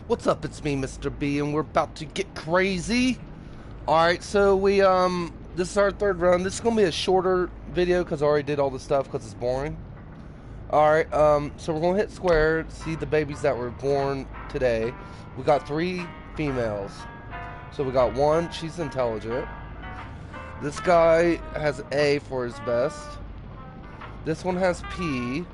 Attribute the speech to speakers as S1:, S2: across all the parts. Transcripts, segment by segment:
S1: What's up? It's me, Mr. B, and we're about to get crazy. Alright, so this is our third run. This is going to be a shorter video because I already did all the stuff because it's boring. Alright, so we're going to hit square to see the babies that were born today. We got 3 females. So we got one, she's intelligent. This guy has A for his best. This one has P.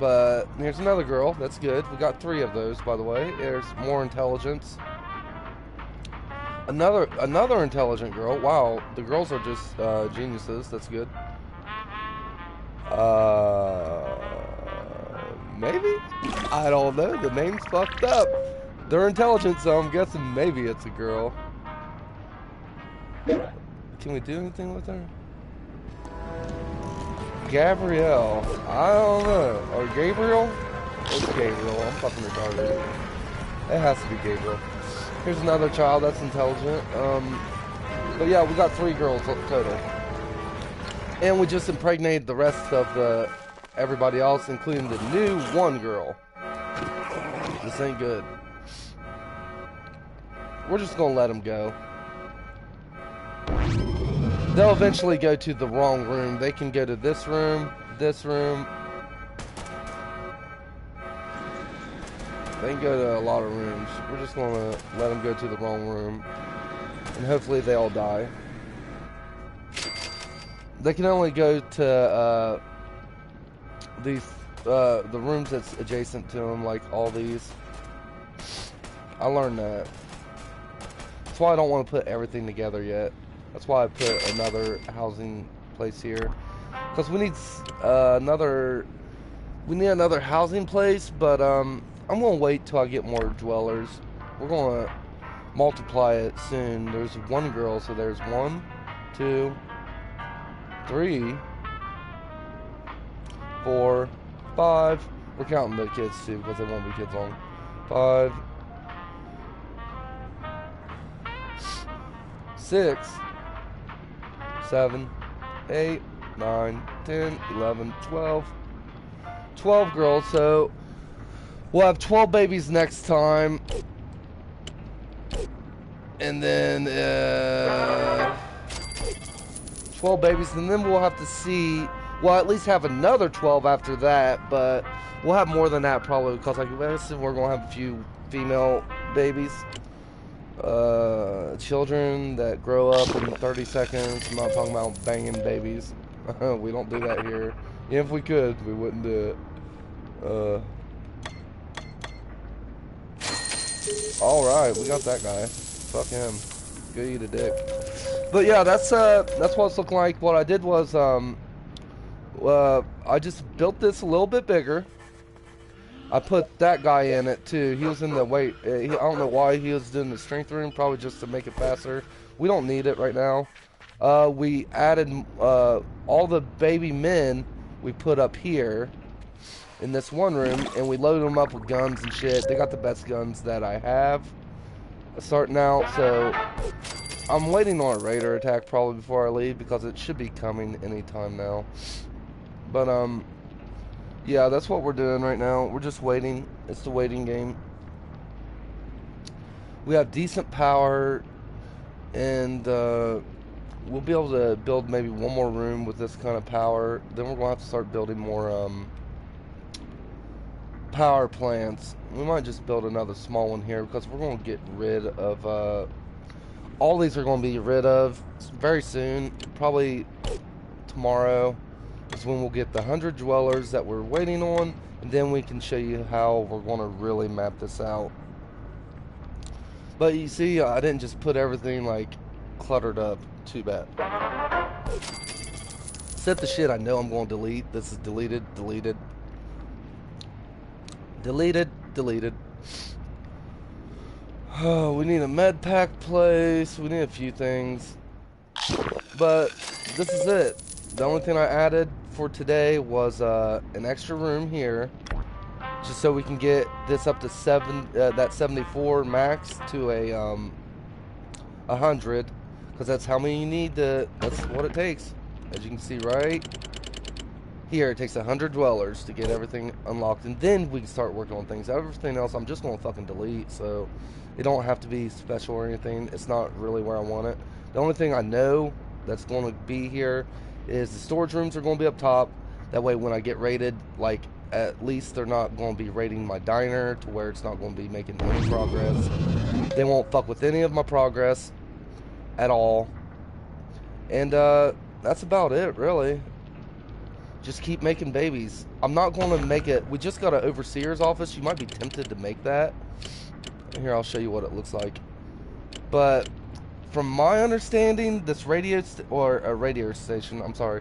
S1: But here's another girl. That's good. We got 3 of those, by the way. There's more intelligence. Another intelligent girl. Wow, the girls are just geniuses. That's good. Maybe? I don't know. The name's fucked up. They're intelligent, so I'm guessing maybe it's a girl. Can we do anything with her? Gabrielle. I don't know. Or Gabriel? It's Gabriel. I'm fucking retarded. It has to be Gabriel. Here's another child that's intelligent. But yeah, we got 3 girls total. And we just impregnated the rest of everybody else, including the new 1 girl. This ain't good. We're just gonna let them go. They'll eventually go to the wrong room. They can go to this room. They can go to a lot of rooms. We're just going to let them go to the wrong room. And hopefully they all die. They can only go to the rooms that's adjacent to them, like all these. I learned that. That's why I don't want to put everything together yet. That's why I put another housing place here, because we need another housing place. But I'm gonna wait till I get more dwellers. We're gonna multiply it soon. There's 1 girl, so there's 1, 2, 3, 4, 5. We're counting the kids too, because they won't be kids long. 5, 6, 7, 8, 9, 10, 11, 12. 12 girls, so we'll have 12 babies next time. And then 12 babies, and then we'll have to see, we'll at least have another 12 after that, but we'll have more than that probably, because like I said, we're going to have a few female babies. Children that grow up in 30 seconds. I'm not talking about banging babies. We don't do that here. If we could, we wouldn't do it. Alright, we got that guy. Fuck him. Go eat a dick. But yeah, that's what it's looking like. What I did was, I just built this a little bit bigger. I put that guy in it too. He was in the weight. I don't know why he was doing the strength room. Probably just to make it faster. We don't need it right now. We added all the baby men we put up here in this one room, and we loaded them up with guns and shit. They got the best guns that I have starting out. So I'm waiting on a raider attack probably before I leave, because it should be coming anytime now. But yeah, that's what we're doing right now. We're just waiting. It's the waiting game. We have decent power, and we'll be able to build maybe 1 more room with this kind of power. Then we're going to have to start building more power plants. We might just build another small one here, because we're going to get rid of all these are going to be rid of very soon. Probably tomorrow is when we'll get the 100 dwellers that we're waiting on, and then we can show you how we're going to really map this out. But you see, I didn't just put everything like cluttered up. Too bad. Except the shit I know I'm going to delete. This is deleted. Oh, we need a med pack place. We need a few things. But this is it. The only thing I added for today was an extra room here, just so we can get this up to that 74 max to a 100, because that's how many you need to. That's what it takes, as you can see right Here, it takes 100 dwellers to get everything unlocked, and then we can start working on things. Everything else, I'm just going to fucking delete, so it don't have to be special or anything. It's not really where I want it. The only thing I know that's going to be here is the storage rooms are going to be up top. That way, when I get raided, like, at least they're not going to be raiding my diner to where it's not going to be making any progress. They won't fuck with any of my progress at all. And, that's about it, really. Just keep making babies. I'm not going to make it. We just got an overseer's office. You might be tempted to make that. Here, I'll show you what it looks like. But from my understanding, this radio station, I'm sorry.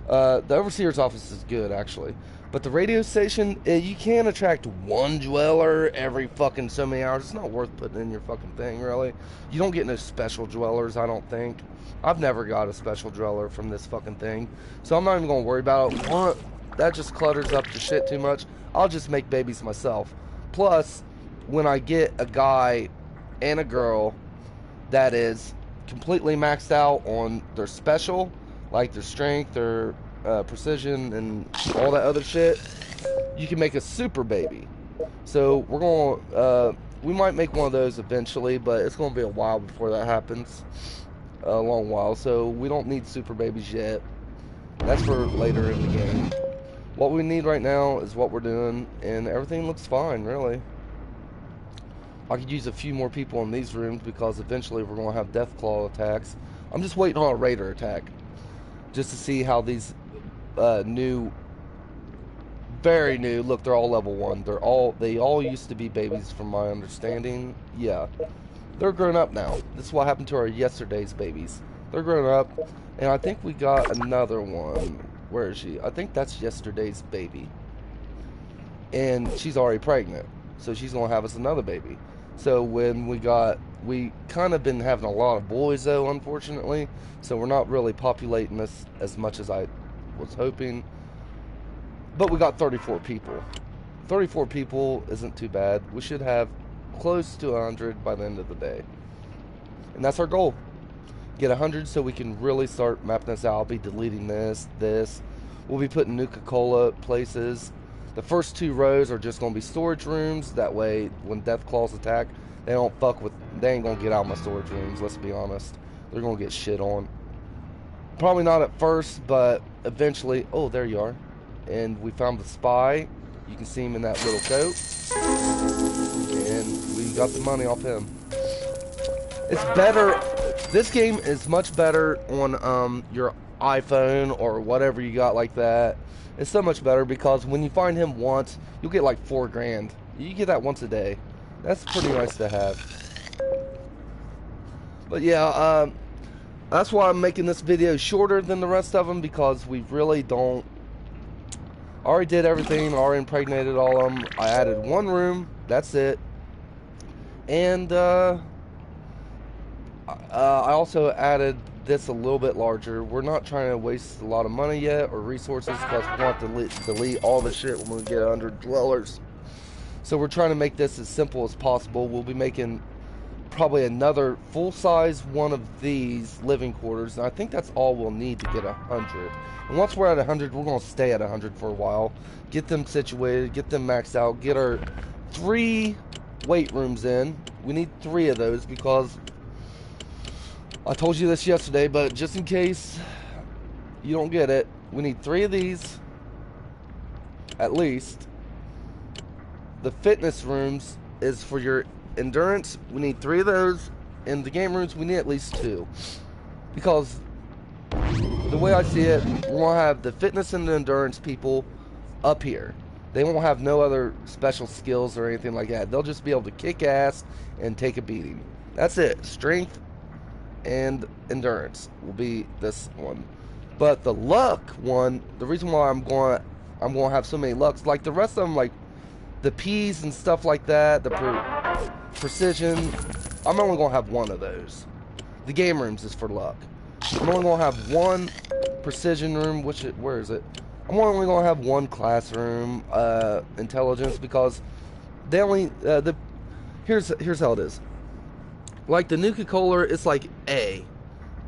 S1: The overseer's office is good, actually. But the radio station, you can attract one dweller every fucking so many hours. It's not worth putting in your fucking thing, really. You don't get no special dwellers, I don't think. I've never got a special dweller from this fucking thing. So I'm not even going to worry about it. One, that just clutters up the shit too much. I'll just make babies myself. Plus, when I get a guy and a girl that is completely maxed out on their special, like their strength, their precision, and all that other shit, you can make a super baby. So we're going we might make one of those eventually, but it's going to be a while before that happens. A long while, so we don't need super babies yet. That's for later in the game. What we need right now is what we're doing, and everything looks fine, really. I could use a few more people in these rooms because eventually we're going to have death claw attacks. I'm just waiting on a raider attack just to see how these new, very new, look, they're all level 1. They all used to be babies from my understanding. Yeah. They're grown up now. This is what happened to our yesterday's babies. They're grown up, and I think we got another one. Where is she? I think that's yesterday's baby. And she's already pregnant, so she's going to have us another baby. So when we kind of been having a lot of boys, though, unfortunately. So we're not really populating this as much as I was hoping. But we got 34 people. 34 people isn't too bad. We should have close to 100 by the end of the day, and that's our goal. Get 100 so we can really start mapping this out. I'll be deleting this. We'll be putting Nuka-Cola places. The first 2 rows are just going to be storage rooms. That way, when death claws attack, they ain't going to get out of my storage rooms. Let's be honest, they're going to get shit on. Probably not at first, but eventually. Oh, there you are. And we found the spy. You can see him in that little coat. And we got the money off him. It's better. This game is much better on your iPhone or whatever you got like that. It's so much better because when you find him once, you'll get like 4 grand. You get that once a day. That's pretty nice to have. But yeah, that's why I'm making this video shorter than the rest of them, because we really don't. I already did everything. I already impregnated all of them. I added 1 room. That's it. And I also added this a little bit larger. We're not trying to waste a lot of money yet or resources, because we want to delete all the shit when we get 100 dwellers. So we're trying to make this as simple as possible. We'll be making probably another full-size one of these living quarters, and I think that's all we'll need to get 100. And once we're at 100, we're going to stay at 100 for a while. Get them situated, get them maxed out, get our 3 weight rooms in. We need 3 of those because I told you this yesterday, but just in case you don't get it, we need 3 of these at least. The fitness rooms is for your endurance. We need 3 of those. In the game rooms, we need at least 2, because the way I see it, we're going to have the fitness and the endurance people up here. They won't have no other special skills or anything like that. They'll just be able to kick ass and take a beating. That's it. Strength and endurance will be this one. But the luck one, the reason why I'm going to have so many lucks, like the rest of them, like the P's and stuff like that, the precision, I'm only going to have 1 of those. The game rooms is for luck. I'm only going to have 1 precision room, where is it? I'm only going to have 1 classroom, intelligence, because they only, here's how it is. Like the Nuka-Cola, it's like A.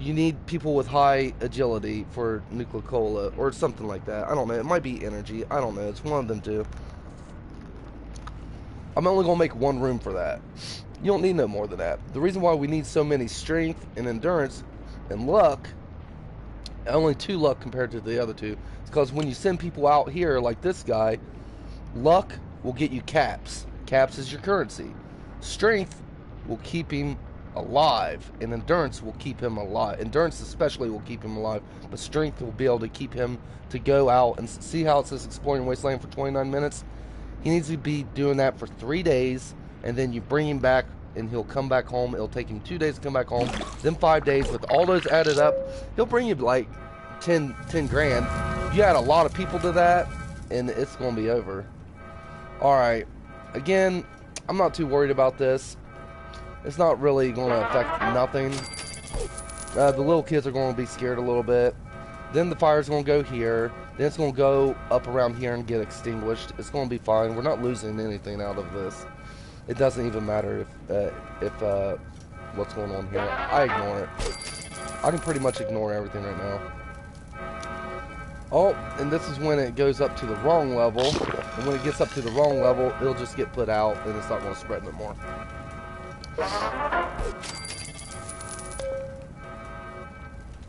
S1: you need people with high agility for Nucleola or something like that. I don't know. It might be energy. I don't know. It's one of them two. I'm only going to make one room for that. You don't need no more than that. The reason why we need so many strength and endurance and luck, only 2 luck compared to the other 2, is because when you send people out here like this guy, luck will get you caps. Caps is your currency. Strength will keep him alive, and endurance will keep him alive. Endurance especially will keep him alive, but strength will be able to keep him to go out and see how it says exploring wasteland for 29 minutes. He needs to be doing that for 3 days, and then you bring him back and he'll come back home. It'll take him 2 days to come back home, then 5 days. With all those added up, he'll bring you like 10 grand. You add a lot of people to that and it's going to be over. Alright, again, I'm not too worried about this. It's not really going to affect nothing. The little kids are going to be scared a little bit. Then the fire's going to go here. Then it's going to go up around here and get extinguished. It's going to be fine. We're not losing anything out of this. It doesn't even matter if what's going on here. I ignore it. I can pretty much ignore everything right now. Oh, and this is when it goes up to the wrong level. And when it gets up to the wrong level, it'll just get put out and it's not going to spread no more.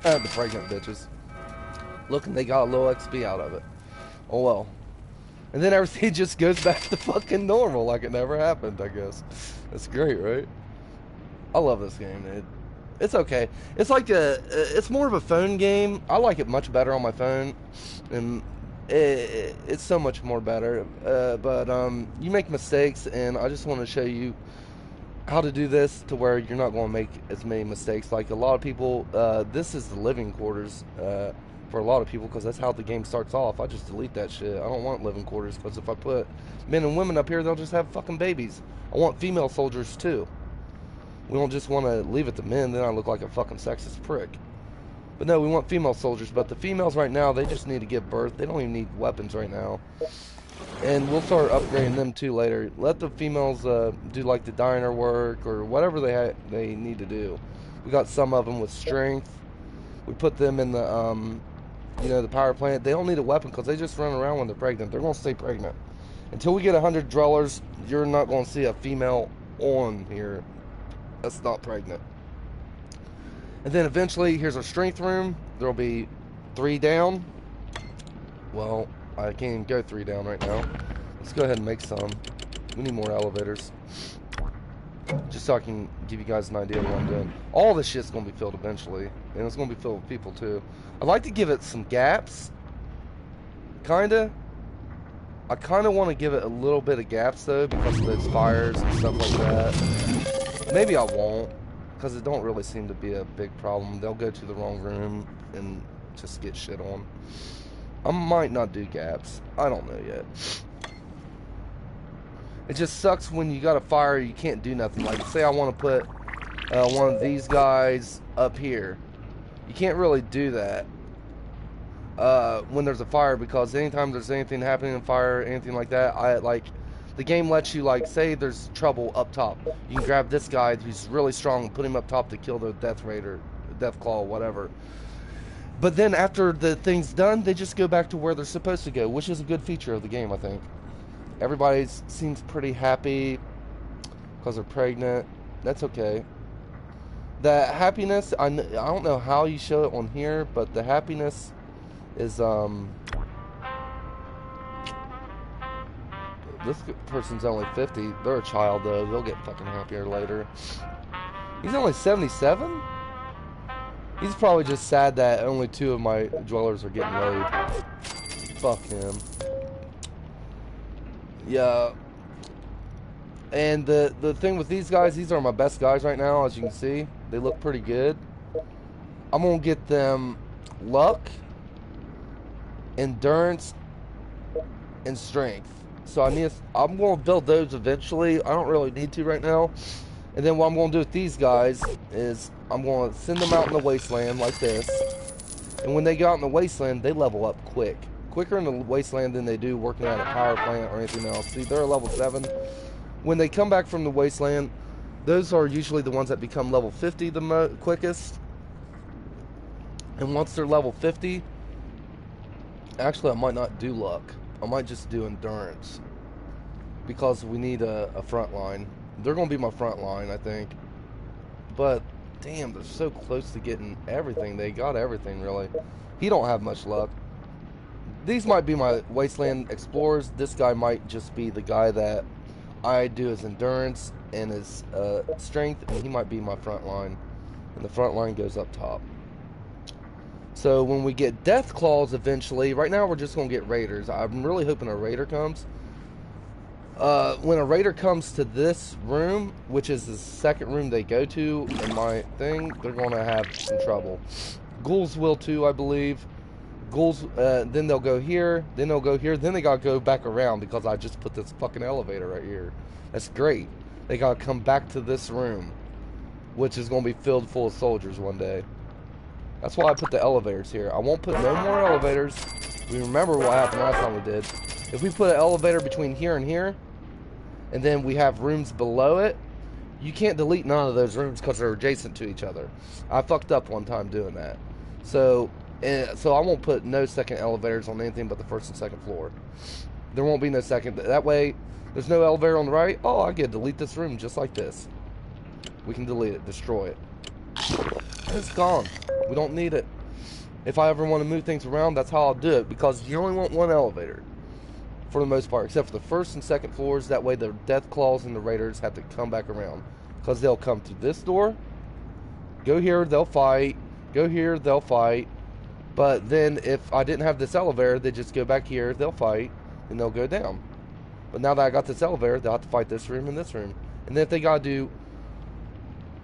S1: The pregnant bitches. Look, and they got a little XP out of it. Oh well. And then everything just goes back to fucking normal like it never happened, I guess. That's great, right? I love this game, dude. It's okay. It's like it's more of a phone game. I like it much better on my phone. And it's so much more better. But you make mistakes, and I just want to show you how to do this to where you're not going to make as many mistakes. Like a lot of people, this is the living quarters for a lot of people, because that's how the game starts off. I just delete that shit. I don't want living quarters, because if I put men and women up here, they'll just have fucking babies. I want female soldiers too. We don't just want to leave it to men, then I look like a fucking sexist prick. But no, we want female soldiers. But the females right now, they just need to give birth. They don't even need weapons right now. And we'll start upgrading them too later. Let the females do like the diner work or whatever they need to do. We got some of them with strength. We put them in the the power plant. They don't need a weapon because they just run around when they're pregnant. They're going to stay pregnant. Until we get 100 dwellers, you're not going to see a female on here that's not pregnant. And then eventually, here's our strength room. There'll be 3 down. Well, I can't even go 3 down right now. Let's go ahead and make some. We need more elevators. Just so I can give you guys an idea of what I'm doing. All this shit's going to be filled eventually. And it's going to be filled with people too. I'd like to give it some gaps. Kinda. I kind of want to give it a little bit of gaps though, because of those fires and stuff like that. Maybe I won't, because it don't really seem to be a big problem. They'll go to the wrong room and just get shit on. I might not do gaps. I don't know yet. It just sucks when you got a fire, you can't do nothing. Like, say I want to put one of these guys up here. You can't really do that when there's a fire, because anytime there's anything happening in fire, anything like that, the game lets you, like, say there's trouble up top. You can grab this guy who's really strong and put him up top to kill the Death Raider, Death Claw, whatever. But then after the thing's done, they just go back to where they're supposed to go, which is a good feature of the game, I think. Everybody seems pretty happy because they're pregnant. That's okay. The happiness, I don't know how you show it on here, but the happiness is, this person's only 50. They're a child, though. They'll get fucking happier later. He's only 77? He's probably just sad that only 2 of my dwellers are getting laid. Fuck him. Yeah. And the thing with these guys, these are my best guys right now, as you can see. They look pretty good. I'm going to get them luck, endurance, and strength. So I'm going to build those eventually. I don't really need to right now. And then what I'm going to do with these guys is I'm going to send them out in the wasteland like this. And when they go out in the wasteland, they level up quick. Quicker in the wasteland than they do working at a power plant or anything else. See, they're level 7. When they come back from the wasteland, those are usually the ones that become level 50 the quickest. And once they're level 50, actually I might not do luck. I might just do endurance. Because we need a front line. They're going to be my front line, I think. But, damn, they're so close to getting everything. They got everything, really. He don't have much luck. These might be my Wasteland Explorers. This guy might just be the guy that I do his endurance and his strength, and he might be my front line. And the front line goes up top. So when we get Death Claws eventually, right now we're just going to get Raiders. I'm really hoping a Raider comes. When a Raider comes to this room, which is the second room they go to in my thing, they're going to have some trouble. Ghouls will too, I believe. Ghouls, then they'll go here, then they'll go here, then they gotta go back around because I just put this fucking elevator right here. That's great. They gotta come back to this room, which is gonna be filled full of soldiers one day. That's why I put the elevators here. I won't put no more elevators. We remember what happened last time we did. If we put an elevator between here and here, and then we have rooms below it, you can't delete none of those rooms because they're adjacent to each other. I fucked up one time doing that. So I won't put no second elevators on anything but the first and second floor. There won't be no second. That way, there's no elevator on the right. Oh, I get to delete this room just like this. We can delete it, destroy it. It's gone. We don't need it. If I ever want to move things around, that's how I'll do it, because you only want one elevator for the most part, except for the first and second floors. That way the Death Claws and the Raiders have to come back around, because they'll come through this door, go here, they'll fight, go here, they'll fight. But then if I didn't have this elevator, they just go back here, they'll fight, and they'll go down. But now that I got this elevator, they'll have to fight this room and this room. And then if they gotta do,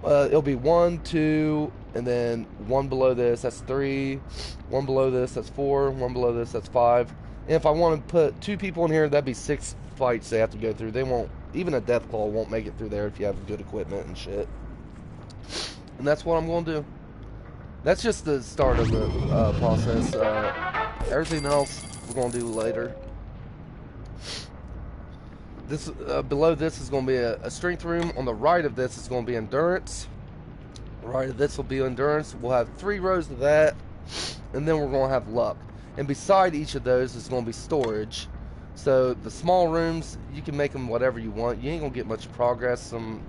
S1: it'll be 1, 2, and then 1 below this, that's 3, 1 below this, that's 4, 1 below this, that's 5. And if I want to put 2 people in here, that'd be 6 fights they have to go through. They won't, even a Death Claw won't make it through there if you have good equipment and shit. And that's what I'm going to do. That's just the start of the process. Everything else we're going to do later. This below this is going to be a strength room. On the right of this is going to be endurance. Right of this will be endurance. We'll have 3 rows of that, and then we're going to have luck. And beside each of those is going to be storage. So the small rooms, you can make them whatever you want. You ain't going to get much progress from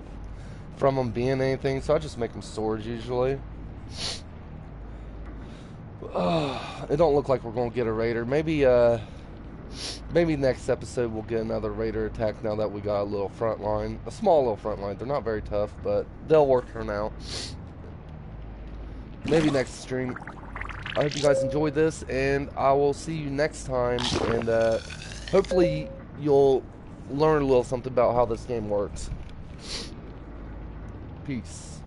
S1: them being anything, so I just make them storage usually. It don't look like we're going to get a Raider. Maybe next episode we'll get another Raider attack now that we got a little front line. A small little front line. They're not very tough, but they'll work for now. Maybe next stream. I hope you guys enjoyed this, and I will see you next time. And hopefully you'll learn a little something about how this game works. Peace.